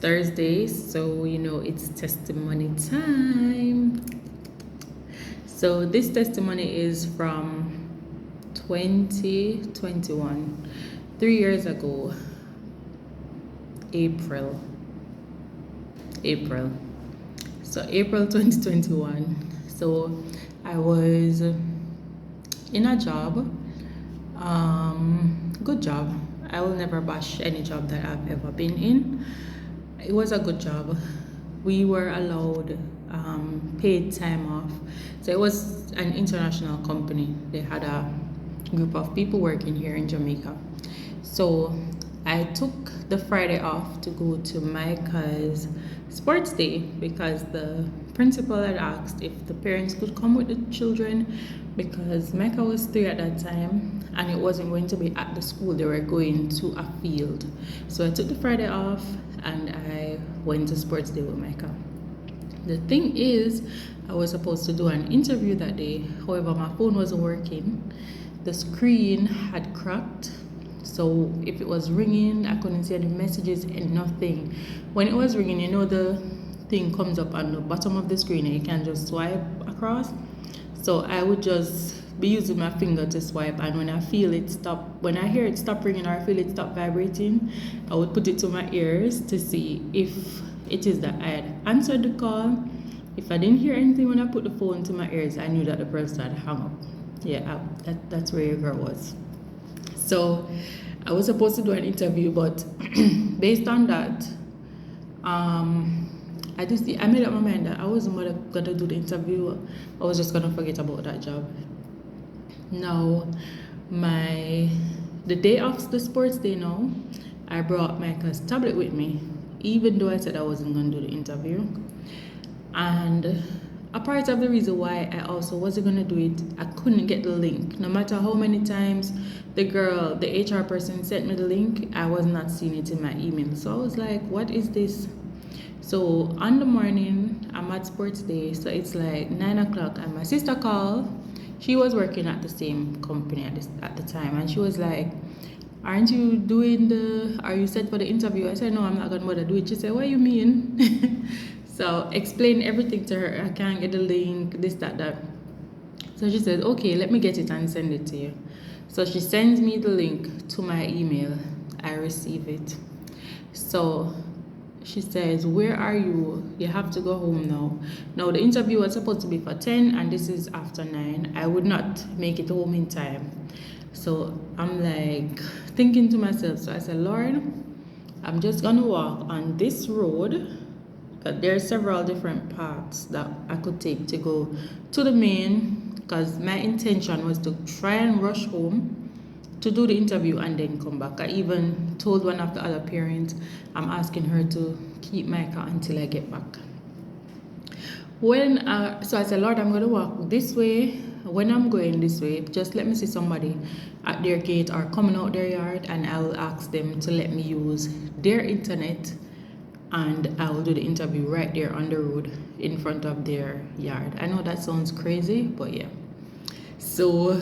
Thursday, so you know it's testimony time. So this testimony is from 2021, 3 years ago, April. So April 2021. So I was in a job, good job. I will never bash any job that I've ever been in. It was a good job. We were allowed paid time off. So it was an international company. They had a group of people working here in Jamaica. So I took the Friday off to go to Micah's sports day because the principal had asked if the parents could come with the children, because Micah was 3 at that time and it wasn't going to be at the school. They were going to a field. So I took the Friday off and I went to sports day with Micah. The thing is, I was supposed to do an interview that day. However, my phone wasn't working. The screen had cracked. So if it was ringing, I couldn't see any messages and nothing. When it was ringing, you know, the thing comes up on the bottom of the screen and you can just swipe across. So I would just be using my finger to swipe, and when I hear it stop ringing or I feel it stop vibrating, I would put it to my ears to see if it is that I had answered the call. If I didn't hear anything when I put the phone to my ears, I knew that the person had hung up. Yeah, that's where your girl was. So I was supposed to do an interview, but based on that, I made up my mind that I wasn't gonna do the interview. I was just gonna forget about that job. Now, the day of the sports day now, I brought Micah's tablet with me, even though I said I wasn't gonna do the interview. And a part of the reason why I also wasn't gonna do it, I couldn't get the link. No matter how many times the HR person sent me the link, I was not seeing it in my email. So I was like, what is this? So on the morning, I'm at sports day, so it's like 9 o'clock, and my sister called. She was working at the same company at the time, and she was like, are you set for the interview? I said, no, I'm not gonna bother do it. She said, what do you mean? So explain everything to her. I can't get the link, this, that. So she said, okay, let me get it and send it to you. So she sends me the link to my email. I receive it. So she says, where are you? You have to go home now. Now the interview was supposed to be for 10 and this is after 9. I would not make it home in time. So I'm like thinking to myself, so I said, Lord, I'm just gonna walk on this road, but there are several different paths that I could take to go to the main, because my intention was to try and rush home to do the interview and then come back. I even told one of the other parents, I'm asking her to keep Micah until I get back. So I said, Lord, I'm going to walk this way. When I'm going this way, just let me see somebody at their gate or coming out their yard, and I'll ask them to let me use their internet, and I will do the interview right there on the road in front of their yard. I know that sounds crazy, but yeah. So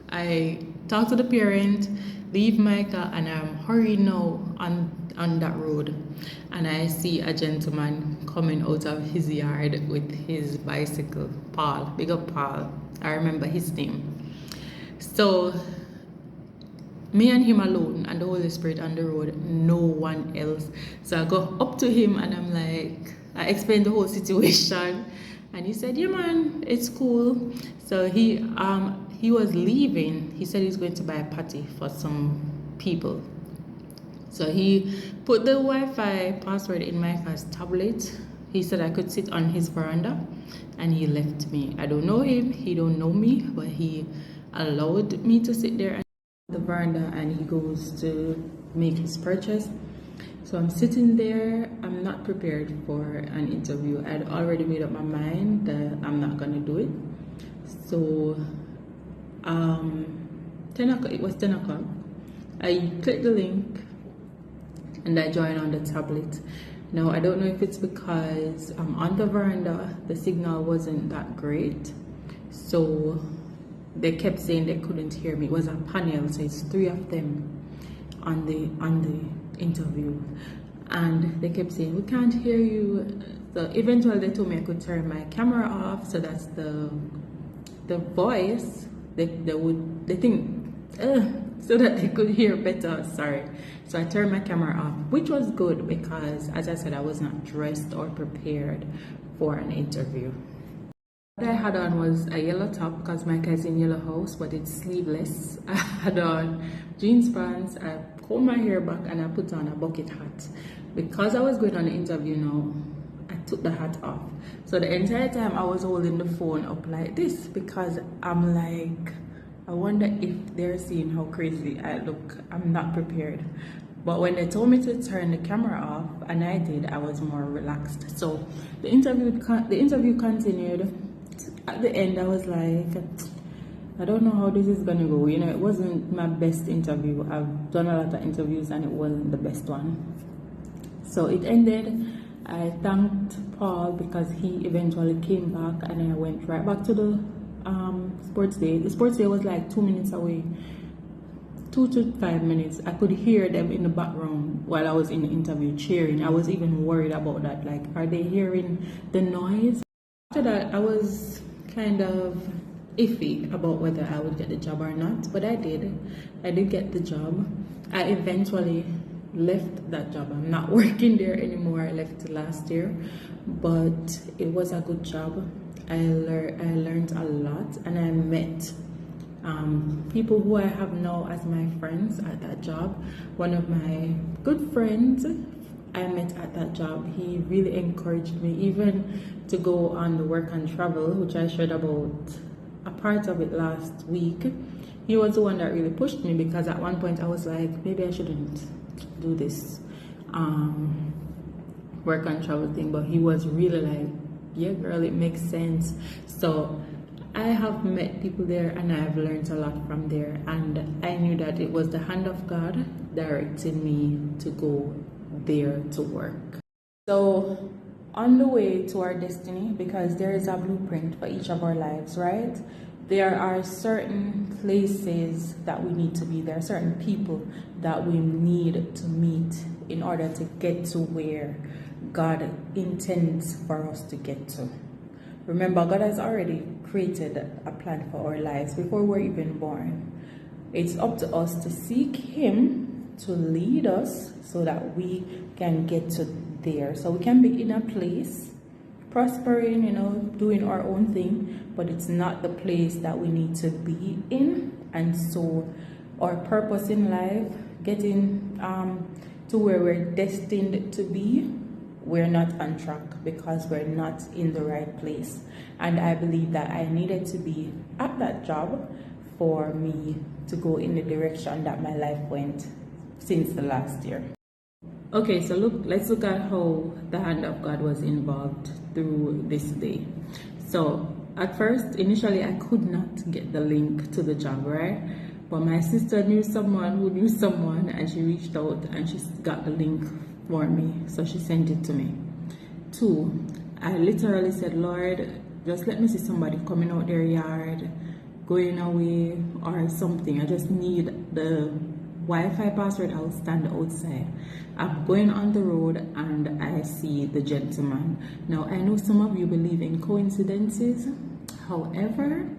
I talk to the parent, leave Micah, and I'm hurrying now on that road. And I see a gentleman coming out of his yard with his bicycle, Paul, big up Paul. I remember his name. So me and him alone and the Holy Spirit on the road, no one else. So I go up to him and I'm like, I explained the whole situation, and he said, yeah man, it's cool. So he was leaving. He said he's going to buy a patty for some people. So he put the Wi-Fi password in Micah's tablet. He said I could sit on his veranda, and he left me. I don't know him, he don't know me, but he allowed me to sit there on the veranda, and he goes to make his purchase. So I'm sitting there. I'm not prepared for an interview. I'd already made up my mind that I'm not gonna do it. So 10 o'clock, it was 10 o'clock. I clicked the link and I joined on the tablet. Now I don't know if it's because I'm on the veranda, the signal wasn't that great, so they kept saying they couldn't hear me. It was a panel, so it's 3 of them on the interview, and they kept saying, we can't hear you. So eventually they told me I could turn my camera off, so that's the voice. They think so that they could hear better. Sorry. So I turned my camera off, which was good because, as I said, I was not dressed or prepared for an interview. What I had on was a yellow top because my cousin in yellow house, but it's sleeveless. I had on jeans pants, I combed my hair back, and I put on a bucket hat. Because I was going on the interview now, I took the hat off. So the entire time I was holding the phone up like this because I'm like, I wonder if they're seeing how crazy I look. I'm not prepared. But when they told me to turn the camera off, and I did, I was more relaxed. So the interview continued. At the end, I was like, I don't know how this is gonna go. You know, it wasn't my best interview. I've done a lot of interviews and it wasn't the best one. So it ended. I thanked Paul because he eventually came back, and I went right back to the sports day. The sports day was like 2 minutes away, 2 to 5 minutes. I could hear them in the background while I was in the interview cheering. I was even worried about that. Like, are they hearing the noise? After that, I was kind of iffy about whether I would get the job or not, but I did. I did get the job. I eventually left that job. I'm not working there anymore. I left last year, but it was a good job. I learned a lot, and I met people who I have now as my friends at that job. One of my good friends I met at that job, he really encouraged me even to go on the work and travel, which I shared about a part of it last week. He was the one that really pushed me because at one point I was like, maybe I shouldn't do this work and travel thing, but he was really like, yeah girl, it makes sense. So I have met people there, and I've learned a lot from there, and I knew that it was the hand of God directing me to go there to work. So on the way to our destiny, because there is a blueprint for each of our lives, right? There are certain places that we need to be. There are certain people that we need to meet in order to get to where God intends for us to get to. Remember, God has already created a plan for our lives before we're even born. It's up to us to seek Him to lead us so that we can get to there. So we can be in a place, prospering, you know, doing our own thing, but it's not the place that we need to be in. And so our purpose in life, getting to where we're destined to be, we're not on track because we're not in the right place. And I believe that I needed to be at that job for me to go in the direction that my life went since the last year. Okay, so let's look at how the hand of God was involved through this day. So at first, initially, I could not get the link to the job, right? But my sister knew someone who knew someone, and she reached out and she got the link for me. So she sent it to me. 2, I literally said, Lord, just let me see somebody coming out their yard, going away or something. I just need the Wi-Fi password. I'll stand outside. I'm going on the road and I see the gentleman. Now, I know some of you believe in coincidences. However,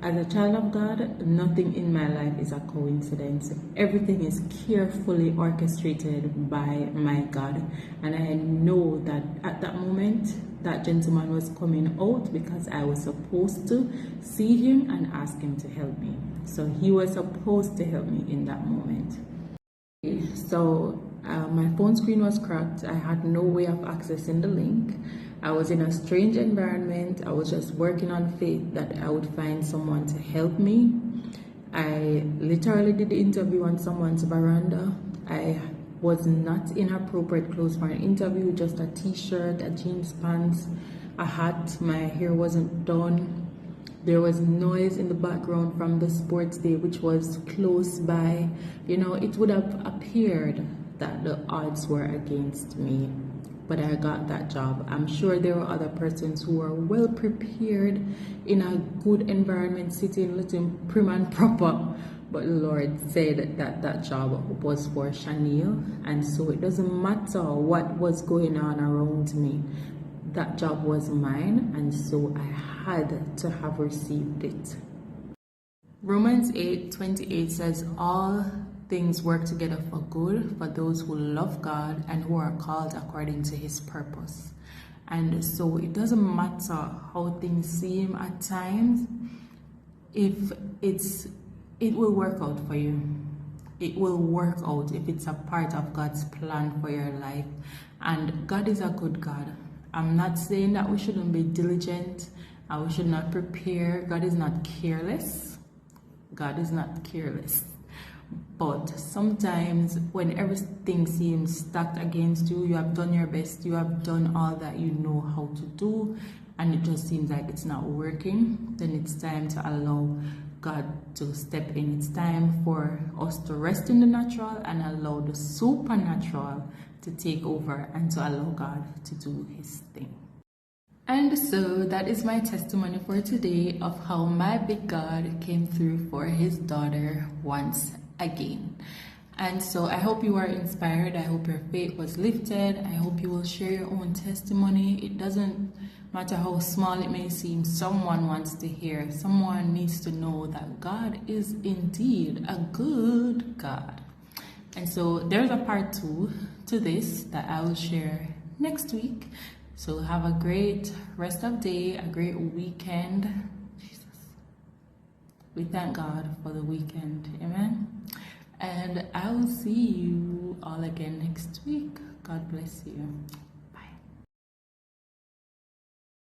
as a child of God, nothing in my life is a coincidence. Everything is carefully orchestrated by my God. And I know that at that moment, that gentleman was coming out because I was supposed to see him and ask him to help me. So he was supposed to help me in that moment. So my phone screen was cracked. I had no way of accessing the link. I was in a strange environment. I was just working on faith that I would find someone to help me. I literally did the interview on someone's veranda. I was not in appropriate clothes for an interview, just a t-shirt, a jeans pants, a hat. My hair wasn't done. There was noise in the background from the sports day, which was close by. You know, it would have appeared that the odds were against me, but I got that job. I'm sure there were other persons who were well prepared in a good environment, sitting looking prim and proper, but the Lord said that that job was for Chanel, and so it doesn't matter what was going on around me. That job was mine, and so I had to have received it. Romans 8:28 says, all things work together for good for those who love God and who are called according to his purpose. And so it doesn't matter how things seem at times, if it will work out for you. It will work out if it's a part of God's plan for your life. And God is a good God. I'm not saying that we shouldn't be diligent and we should not prepare. God is not careless. God is not careless. But sometimes when everything seems stacked against you, you have done your best, you have done all that you know how to do, and it just seems like it's not working, then it's time to allow God to step in. It's time for us to rest in the natural and allow the supernatural to take over and to allow God to do his thing. And so that is my testimony for today of how my big God came through for his daughter once again. And so I hope you are inspired. I hope your faith was lifted. I hope you will share your own testimony. It doesn't matter how small it may seem. Someone wants to hear. Someone needs to know that God is indeed a good God. And so there's a part 2 to this that I will share next week. So have a great rest of day, a great weekend. Jesus. We thank God for the weekend. Amen. And I will see you all again next week. God bless you.